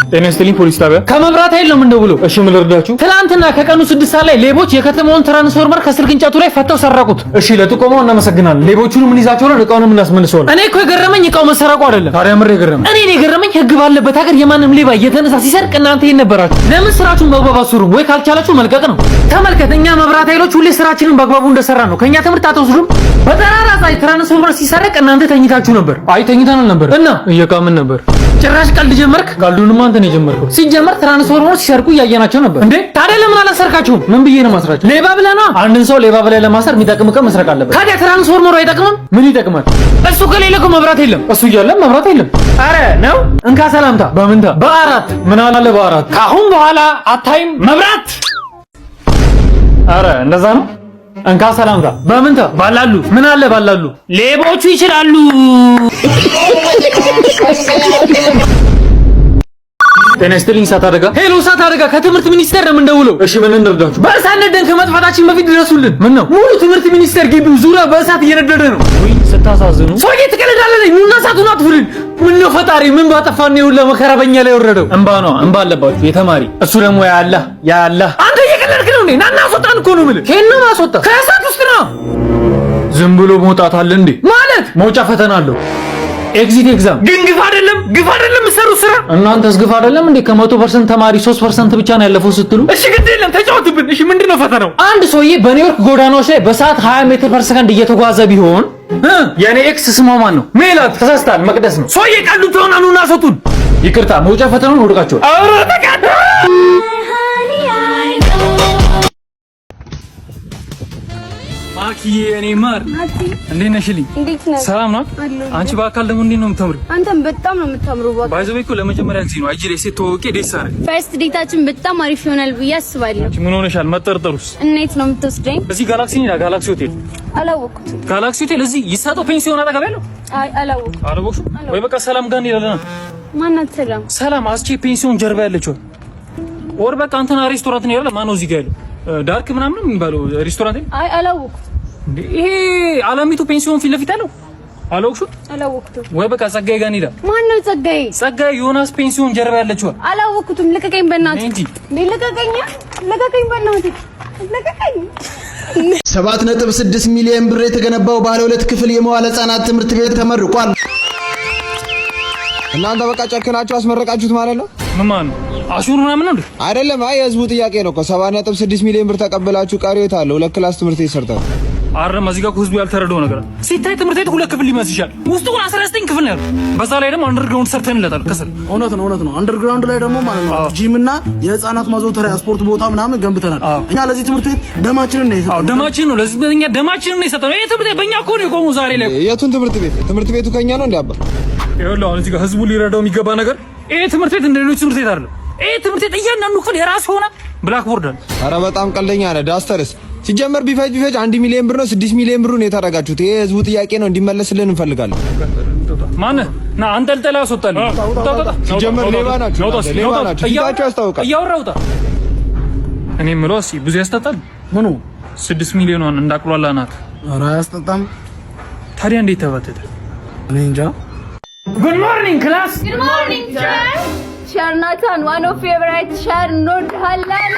ጤና ይስጥልኝ ፖሊስ ጣቢያ። ከመብራት ኃይል ነው የምንደውለው። እሺ ምን ልርዳችሁ? ትናንትና ከቀኑ 6 ሰዓት ላይ ሌቦች የከተማውን ትራንስፎርመር ከስልክ እንጨቱ ላይ ፈተው ሰረቁት። እሺ ለጥቆማው እናመሰግናለን። ሌቦቹንም እንይዛቸዋለን፣ እቃውንም እናስመልሰዋለን። እኔ እኮ የገረመኝ እቃው መሰረቁ አይደለም። ታዲያ ምር የገረመኝ እኔ የገረመኝ ህግ ባለበት ሀገር የማንም ሌባ እየተነሳ ሲሰርቅ እናንተ የነበራችሁ ለምን ስራችሁን በአግባቡ አትሰሩም? ወይ ካልቻላችሁ መልቀቅ ነው። ተመልከት፣ እኛ መብራት ኃይሎች ሁሌ ስራችንን በአግባቡ እንደሰራ ነው። ከኛ ትምህርት አትወስዱም? በጠራራ ፀሐይ ትራንስፎርመር ሲሰረቅ እናንተ ተኝታችሁ ነበር። አይ ተኝተናል ነበር እና እየቃምን ነበር። ጭራሽ ቀልድ ጀመርክ? ቀልዱንማ አንተ ነው የጀመርከው። ሲጀመር ትራንስፎርመር ሲሰርቁ እያየናቸው ነበር። እንዴ ታዲያ ለምን አላሰርካችሁም? ምን ብዬ ነው ማስራችሁ? ሌባ ብለህ ነው። አንድን ሰው ሌባ ብለህ ለማሰር የሚጠቅም ዕቃ መስረቅ አለበት። ታዲያ ትራንስፎርመሩ አይጠቅምም? ምን ይጠቅማል? እሱ ከሌለ እኮ መብራት የለም። እሱ እያለ መብራት የለም። አረ ነው እንካ ሰላምታ። በምንታ? በአራት ምን አለ በአራት? ካሁን በኋላ አታይም መብራት። አረ እንደዛ ነው። እንካ ሰላምታ። በምንታ? ባላሉ። ምን አለ ባላሉ? ሌቦቹ ይችላሉ። ጤና ይስጥልኝ እሳት አደጋ። ሄሎ እሳት አደጋ ከትምህርት ሚኒስቴር ነው የምንደውለው። እሺ ምን እንርዳችሁ? በእሳት ነደን ከመጥፋታችን በፊት ድረሱልን። ምን ነው? ሙሉ ትምህርት ሚኒስቴር ግቢው ዙሪያ በእሳት እየነደደ ነው። ወይ ስታሳዝኑ። ሰውዬ ትቀልዳለህ። ኑና እሳቱን አጥፉልን። ምን ነው ፈጣሪ ምን ባጠፋን ነው ሁሉ መከራ በእኛ ላይ ወረደው? እንባ ነው እንባ አለባችሁ የተማሪ። እሱ ደግሞ ያ አላህ አንተ እየቀለድክ ነው እንዴ? ናና አስወጣን እኮ ነው የምልህ። ከእነ ማስወጣ ከእሳት ውስጥ ነው። ዝም ብሎ መውጣት አለ እንዴ? ማለት መውጫ ፈተና አለው። ኤግዚት ኤግዛም ግን ግፍ አይደለም የምትሰሩት ስራ። እናንተስ ግፍ አይደለም እንዴ? ከ100% ተማሪ 3% ብቻ ነው ያለፈው ስትሉ። እሺ ግድ የለም ተጫወትብን። እሺ ምንድነው ፈተናው? አንድ ሰውዬ በኒውዮርክ ጎዳናዎች ላይ በሰዓት 20 ሜትር ፐር ሰከንድ እየተጓዘ ቢሆን የኔ ኤክስ ስሟ ማን ነው? ሜላት። ተሳስተሃል፣ መቅደስ ነው። ሰውዬ ቀልዱ ተሆናሉና አሰጡን። ይቅርታ መውጫ ፈተናውን ወድቃችኋል። አረ ተቃጣ ማኪዬ እኔ ማር እንዴት ነሽልኝ? ሰላም ነው? አንቺ በአካል ደግሞ እንዴት ነው የምታምሪው? አንተም በጣም ነው የምታምረው። ባይዘው እኮ ለመጀመሪያ ጊዜ ነው አይጂ ላይ ሴት ተወቄ ደስ አረ ፈርስት ዴታችን በጣም አሪፍ ይሆናል ብዬ አስባለሁ። አንቺ ምን ሆነሻል? መጠርጠሩስ? እንዴት ነው የምትወስደኝ? እዚህ ጋላክሲ ነው፣ ጋላክሲ ሆቴል። አላወቅኩትም። ጋላክሲ ሆቴል እዚህ ይሳጠው ፔንሲዮን አጠገብ ያለው? አይ አላወቅኩትም። አላወቅሽም ወይ? በቃ ሰላም ጋር እንሄዳለን። ማናት ሰላም? ሰላም አስቼ ፔንሲዮን ጀርባ ያለችው ወር በቃ እንትና ሬስቶራንት ነው ያለው። ማነው እዚህ ጋር ያለው? ዳርክ ምናምን የሚባለው ሬስቶራንት? አይ አላወቅኩትም። ይሄ አለሚቱ ፔንሲዮን ፊት ለፊት አለው። አላወቅሽም? ወይ በቃ ጸጋዬ ጋር እንሂዳ። ማነው ጸጋዬ? ጸጋዬ ዮናስ ፔንሲዮን ጀርባ ያለችው። አላወቅኩትም። ልቀቀኝ በእናትህ እንጂ ልቀቀኝ በእናትህ ልቀቀኝ። 7.6 ሚሊዮን ብር የተገነባው ባለ 2 ክፍል የመዋለ ሕፃናት ትምህርት ቤት ተመርቋል። እናንተ በቃ ጨክናችሁ አስመረቃችሁት ማለት ነው? ምን ማለት ነው? አሹር ምናምን ነው እንዴ? አይደለም። አይ የህዝቡ ጥያቄ ነው እኮ 7.6 ሚሊዮን ብር ተቀበላችሁ ቀሪው ታለ 2 ክላስ ትምህርት ቤት ሰርተው አረም እዚህ ጋር እኮ ህዝቡ ያልተረዳው ነገር ሲታይ ትምህርት ቤት 2 ክፍል ሊመስልሻል። ውስጡ ግን 19 ክፍል ነው ያለው። በዛ ላይ ደግሞ አንደርግራውንድ ሰርተንለታል ከስር። እውነት ነው። አንደርግራውንድ ላይ ደግሞ ማለት ነው ጂም እና የህፃናት ማዘውተሪያ ስፖርት ቦታ ምናምን ገንብተናል። እኛ ለዚህ ትምህርት ቤት ደማችንን ነው የሰጠነው። ደማችን ነው ለዚህ በእኛ ደማችንን ነው የሰጠነው። ይሄ ትምህርት ቤት በእኛ እኮ ነው የቆመው ዛሬ ላይ። የቱን ትምህርት ቤት? ትምህርት ቤቱ ከኛ ነው እንዴ አባ? ይኸውልህ አሁን እዚህ ጋር ህዝቡ ሊረዳው የሚገባ ነገር ይሄ ትምህርት ቤት እንደ ሌሎች ትምህርት ቤት አይደለም። ይሄ ትምህርት ቤት እያንዳንዱ ክፍል የራሱ ሆነ ብላክቦርድ አለ። ኧረ በጣም ቀልደኛ ነህ። ዳስተርስ ሲጀመር ቢፈጅ 1 ሚሊዮን ብር ነው 6 ሚሊዮን ብሩን የታረጋችሁት። ይሄ ህዝቡ ጥያቄ ነው እንዲመለስልን እንፈልጋለን። ማን ና አንጠልጥላ አስወጣልኝ። ሲጀመር ሌባ ናችሁ፣ ሌባ ናችሁ። ፊታችሁ ያስታውቃል። እያወራውታ እኔ የምለው እስኪ ብዙ ያስጠጣል። ምኑ 6 ሚሊዮኗን እንዳቅሏላ ናት። ኧረ አያስጠጣም። ታዲያ እንዴት ተባተተ? እኔ እንጃ። ጉድ ሞርኒንግ ክላስ። ጉድ ሞርኒንግ ቲቸር። ሸርናታን ዋን ኦፍ ፌቨራይት ሸር እንወድሃለን።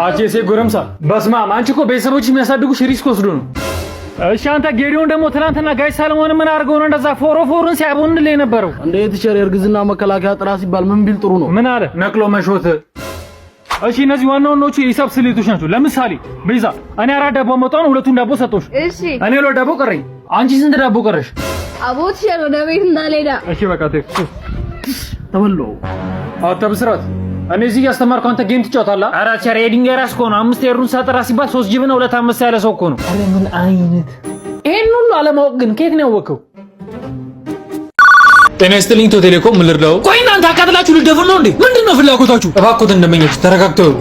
አቼሴ ጎረምሳ በስማ አንቺ እኮ ቤተሰቦች የሚያሳድጉሽ ሪስክ ወስዶ ነው። እሺ አንተ ጌዲዮን ደግሞ ትናንትና ጋይ ሳልሞን ምን አድርገው ነው እንደዛ ፎሮፎርን ሲያቦንልህ የነበረው? እንደ ቲቸር የእርግዝና መከላከያ ጥራ ሲባል ምን ቢል ጥሩ ነው? ምን አለ? ነቅሎ መሾት። እሺ እነዚህ ዋናዎቹ የሂሳብ ስሌቶች ናቸው። ለምሳሌ ቤዛ እኔ 4 ዳቦ መጣሁ፣ 2ቱን ዳቦ ሰጠሁሽ። እሺ እኔ 2 ዳቦ ቀረኝ። አንቺ ስንት ዳቦ ቀረሽ? አቦት ሸር ወደ ቤት እንዳልሄዳ። እሺ በቃ ተበለው አታብስራት። እኔ እዚህ ያስተማርኩ አንተ ጌም ትጫወታለህ? ኧረ ቸር የድንጋይ ራስ እኮ ነው። 5 የሩን ሳጥራ ሲባል 3 ጅብና 2 5 ያለ ሰው እኮ ነው። አረ ምን አይነት ይሄን ሁሉ አለማወቅ ግን ከየት ነው ያወቀው? ጤና ይስጥልኝ ኢትዮ ቴሌኮም ምን ልርዳው? ቆይ እናንተ አካትላችሁ ልደፍር ነው እንዴ? ምንድነው ፍላጎታችሁ? እባክዎት እንደመኛችሁ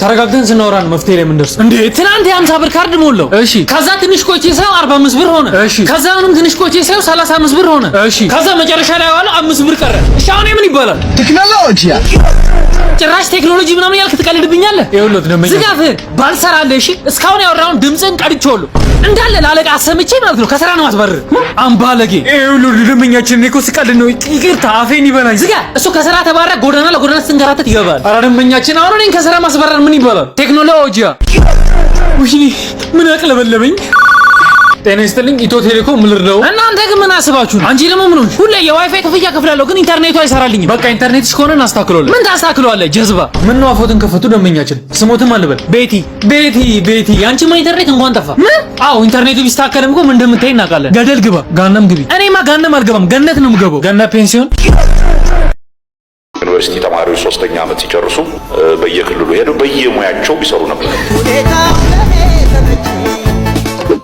ተረጋግተን ስናወራ ነው መፍትሄ ላይ የምንደርሰው። እንዴ ትናንት የ50 ብር ካርድ ሞላው። እሺ ከዛ ትንሽ ቆይቼ ሳይው 45 ብር ሆነ። እሺ ከዛ አሁንም ትንሽ ቆይቼ ሳይው 35 ብር ሆነ። እሺ ከዛ መጨረሻ ላይ ዋለ 5 ብር ቀረ። እሺ አሁን ምን ይባላል? ቴክኖሎጂ ጭራሽ ቴክኖሎጂ ምናምን ያልክ ትቀልድብኛለህ? ይኸውልህ ደመኛ ዝጋፍህን ባልሰራልህ እሺ። እስካሁን ያወራውን ድምፅህን ቀድቼዋለሁ እንዳለ ላለቃ አሰምቼ ማለት ነው። ከስራ ነው ማስባረር አምባለጌ። ይኸውልህ ደመኛችን እኔ እኮ ስቀልድ ነው። ይቅርታ አፌን ይበላኝ። ዝጋ። እሱ ከስራ ተባረረ ጎዳና ለጎዳና ስትንከራተት ይገባል። ኧረ ደመኛችን አሁን እኔን ከስራ ማስባረር ምን ይባላል? ቴክኖሎጂያ ውይ ምን አቅለበለበኝ። ጤና ይስጥልኝ ኢትዮ ቴሌኮም ምልርደው። እናንተ ግን ምን አስባችሁ ነው? አንቺ ደግሞ ምን ሆንሽ? ሁሌ የዋይፋይ ክፍያ ከፍላለሁ ግን ኢንተርኔቱ አይሰራልኝም። በቃ ኢንተርኔትሽ ከሆነ እናስተካክለዋለን። ምን ታስተካክለዋለህ? ጀዝባ ምን ነው አፎትን ከፈቱ ደመኛችን። ስሞትም አልበል ቤቲ ያንቺማ ኢንተርኔት እንኳን ጠፋ። ምን? አዎ ኢንተርኔቱ ቢስተካከልም እኮ ምን እንደምታይ እናውቃለን። ገደል ግባ፣ ጋነም ግቢ። እኔማ ጋነም አልገባም፣ ገነት ነው የምገባው። ገነት ፔንሲዮን። ዩኒቨርሲቲ ተማሪዎች 3ኛ ዓመት ሲጨርሱ በየክልሉ ሄደው በየሙያቸው ቢሰሩ ነበር።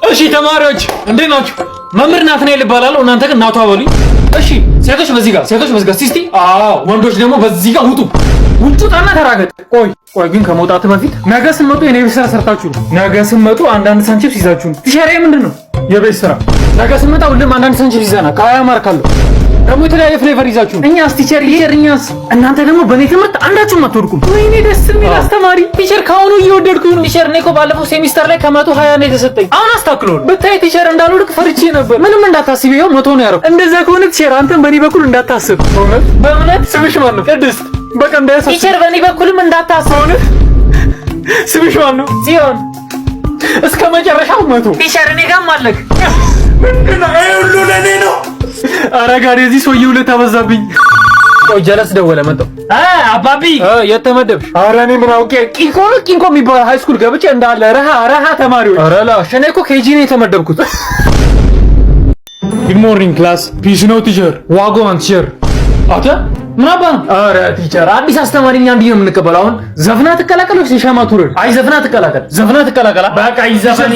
እሺ ተማሪዎች እንዴት ናችሁ? መምህር ናትናኤል እባላለሁ። እናንተ ግን ናቱ አበሉኝ። እሺ ሴቶች በዚህ ጋር ሲስቲ። ወንዶች ደግሞ በዚህ ጋር ውጡ ጣና ተራገጥ። ቆይ ግን ከመውጣት በፊት ነገ ስመጡ የኔ ቤት ስራ ሰርታችሁ ነው። ነገ ስመጡ አንዳንድ ሳንቺፕስ ይዛችሁ ነው። ቲሸሬ ምንድን ነው? የቤት ስራ። ነገ ስመጣ ሁሉም አንዳንድ ሳንቺፕስ ይዘና ከሀያ ማርክ አለው። ደግሞ የተለያየ ፍሌቨር ይዛችሁ ነው። እኛስ ቲቸር እኛስ። እናንተ ደግሞ በኔ ትምህርት አንዳችሁም አትወድቁም። ወይኔ ደስ የሚል አስተማሪ ቲቸር። ካሁኑ እየወደድኩ ነው ቲቸር። እኔ እኮ ባለፈው ሴሚስተር ላይ ከ120 ነው የተሰጠኝ። አሁን አስተካክለው ብታይ ቲቸር እንዳልወድቅ ፈርቼ ነበር። ምንም እንዳታስብ ይኸው 100 ነው ያደረኩት። እንደዛ ከሆነ ቲቸር አንተም በኔ በኩል እንዳታስብ። በእውነት ስምሽ ማን ነው? ቅድስት። በቃ እንዳያሳስብ ቲቸር። በኔ በኩልም እንዳታስብ። ስምሽ ማን ነው? ጽዮን። እስከ መጨረሻው 100 ቲቸር። እኔ ጋርም አለክ። ምንድነው ሁሉ ለኔ ነው? ኧረ ጋር የዚህ ሰውዬ ሁለት አበዛብኝ። ቆይ ጀለስ ደወለ መጣው። አባቢ የት ተመደብሽ? ኧረ እኔ ምን አውቄ። ቂንኮ የሚባል ሃይ ስኩል ገብቼ እንዳለ ረሃ ተማሪዎች። ኧረ ላሽ እኔ እኮ ኬጂ ነው የተመደብኩት። ጉድ ሞርኒንግ ክላስ። ፒስ ነው ቲቸር። ዋጎን ቲቸር። አታ ምን አባ? ኧረ ቲቸር አዲስ አስተማሪኛ እንዲህ ነው የምንቀበለው። አሁን ዘፍና ትቀላቀል ወይስ የሻማ ቱር? አይ ዘፍና ትቀላቀል። በቃ ይዘፈን።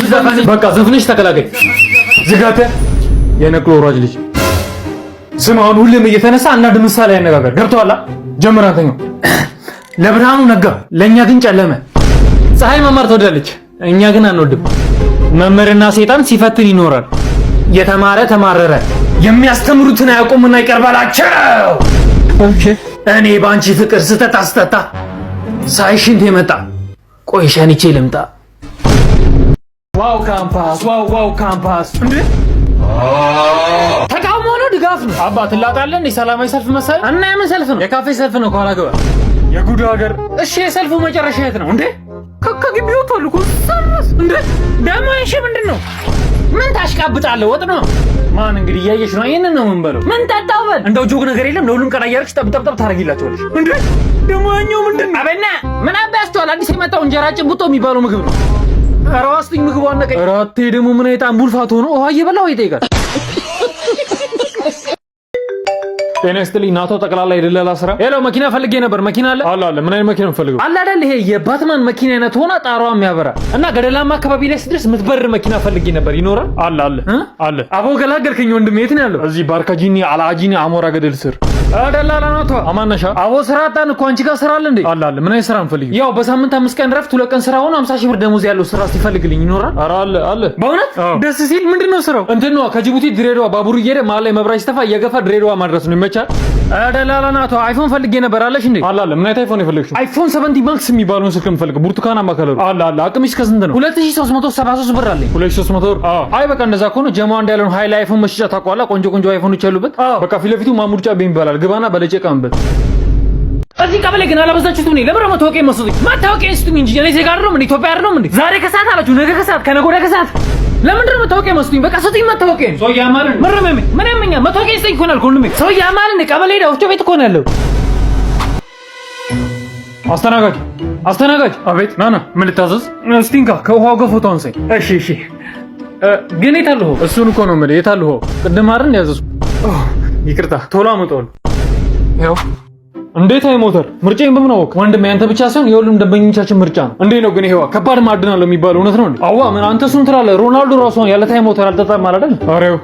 በቃ ዘፍነሽ ተቀላቀይ። ዝጋተ የነቅሎ ወራጅ ልጅ። ስም አሁን ሁሌም እየተነሳ አንዳንድ ምሳሌ ያነጋገር ገብቶሃል? ጀምር አንተኛው። ለብርሃኑ ነጋ፣ ለኛ ግን ጨለመ። ፀሐይ መማር ትወዳለች፣ እኛ ግን አንወድም። መምህርና ሰይጣን ሲፈትን ይኖራል። የተማረ ተማረረ፣ የሚያስተምሩትን አያውቁምና ይቀርባላቸው። እኔ ባንቺ ፍቅር ስተት አስተታ ሳይሽንት የመጣ ቆይ ሸንቼ ልምጣ። ዋው ካምፓስ እንዴ! ተቃውሞ ነው ድጋፍ ነው? አባ ትላጣለህ እንዴ? ሰላማዊ ሰልፍ መሰለህ? እና የምን ሰልፍ ነው? የካፌ ሰልፍ ነው። ከኋላ ግባ። የጉድ ሀገር። እሺ የሰልፉ መጨረሻ የት ነው እንዴ? ከግቢ ወጥቷል እኮ እንዴ! ደግሞ እሺ ምንድን ነው? ምን ታሽቃብጣለህ? ወጥ ነው። ማን እንግዲህ እያየሽ ነው። ይሄንን ነው ምን በለው። ምን ጠጣው በል። እንደው ጆግ ነገር የለም። ለሁሉም ቀን አያርክሽ ጠብጠብ ታረጊላቸዋለሽ እንዴ! ደግሞ ያኛው ምንድን ነው? አበና ምን አባያስተዋል? አዲስ የመጣው እንጀራ ጭንቡጦ የሚባለው ምግብ ነው። ኧረ ዋስጥኝ ምግቡ አነቀኝ። ኧረ አትይ ደግሞ ምን አይነት አምቡልፋት ሆኖ ውሃ እየበላው ይጠይቃል። ጤና ይስጥልኝ ናቶ ጠቅላላ የደለላ ስራ። ሄሎ መኪና ፈልጌ ነበር። መኪና አለ? አለ። ምን አይነት መኪና ፈልገው? አለ አይደል ይሄ የባትማን መኪና አይነት ሆና ጣሯ የሚያበራ እና ገደላማ አካባቢ ላይ ስድረስ ምትበር መኪና ፈልጌ ነበር። ይኖራል? አለ። አቦ ገላገልከኝ ወንድሜ። የት ነው ያለው? እዚህ ባርካጂኒ አላጂኒ አሞራ ገደል ስር። ደላላ ናቶ አማናሻ። አቦ ስራ አጣን እኮ አንቺ ጋር ስራ አለ እንዴ? አለ። ምን አይነት ስራ እንፈልግ? ያው በሳምንት 5 ቀን ረፍት 2 ቀን ስራ ሆኖ 50 ሺህ ብር ደሞዝ ያለው ስራ ሲፈልግልኝ ይኖራል? ኧረ አለ። በእውነት ደስ ሲል ምንድን ነው ስራው? እንትን ነው ከጅቡቲ ድሬዳዋ ባቡር እየሄደ መሀል ላይ መብራት ሲጠፋ እየገፋ ድሬዳዋ ማድረስ ነው። ይመቻል? ደላላ ናቶ አይፎን ፈልጌ ነበር። አለሽ እንዴ? አለ። ምን አይነት አይፎን የፈለግሽው? አይፎን 70 ማክስ የሚባለውን ስልክ የምፈልገው ብርቱካናማ ከለሩ። አለ። አቅምሽ ከስንት ነው? 2373 ብር አለኝ። 2300 ብር? አይ በቃ እንደዛ ከሆነ ጀማ እንዳለውን ሃይላ አይፎን መሽጫ ታውቀዋለህ? ቆንጆ አይፎኖች ያሉበት። በቃ ፊት ለፊቱ ማሙድ ጫቤ ይባላል። ግባና በለጨ ቀምበት። እዚህ ቀበሌ ግን አላበዛችሁትም? እኔ ለምን መታወቂያ መስሎኝ? መታወቂያ ስጡኝ እንጂ እኔ ዜጋ አይደለም እንዴ? ኢትዮጵያ አይደለም እንዴ? ዛሬ ከሰዓት አላችሁ፣ ነገ ከሰዓት፣ ከነገ ወዲያ ከሰዓት። ለምንድን ነው መታወቂያ መስጡኝ? በቃ ስጡኝ መታወቂያ። ሰው ያማልን ምን ያመኛል? መታወቂያ ስጡኝ እኮ ነው ያልኩህ። ሁሉም ሰው ያማልን ቀበሌ ሄዳ ወፍጮ ቤት እኮ ነው ያለው። አስተናጋጅ። አቤት። ናና ምን ልታዘዝ? እስቲ እንካ ከውሃው ጋር ፎቶ አንሳኝ። እሺ። ግን የት አለ ውሃው? እሱን እኮ ነው የምልህ። የት አለ ውሃው? ቅድም አይደል ያዘዝኩ? ይቅርታ ቶሎ አመጣዋለሁ። ያው እንዴት አይ ሞተር ምርጫዬን በምን አወቅ? ወንድሜ አንተ ብቻ ሳይሆን የሁሉም ደንበኞቻችን ምርጫ ነው። እንዴት ነው ግን ይሄዋ ከባድ ማዕድን አለው የሚባለው እውነት ነው እንዴ? አዋ ምን አንተ እሱን ትላለህ? ሮናልዶ ራሱ ያለ ታይ ሞተር አልጠጣም አይደል? አሬው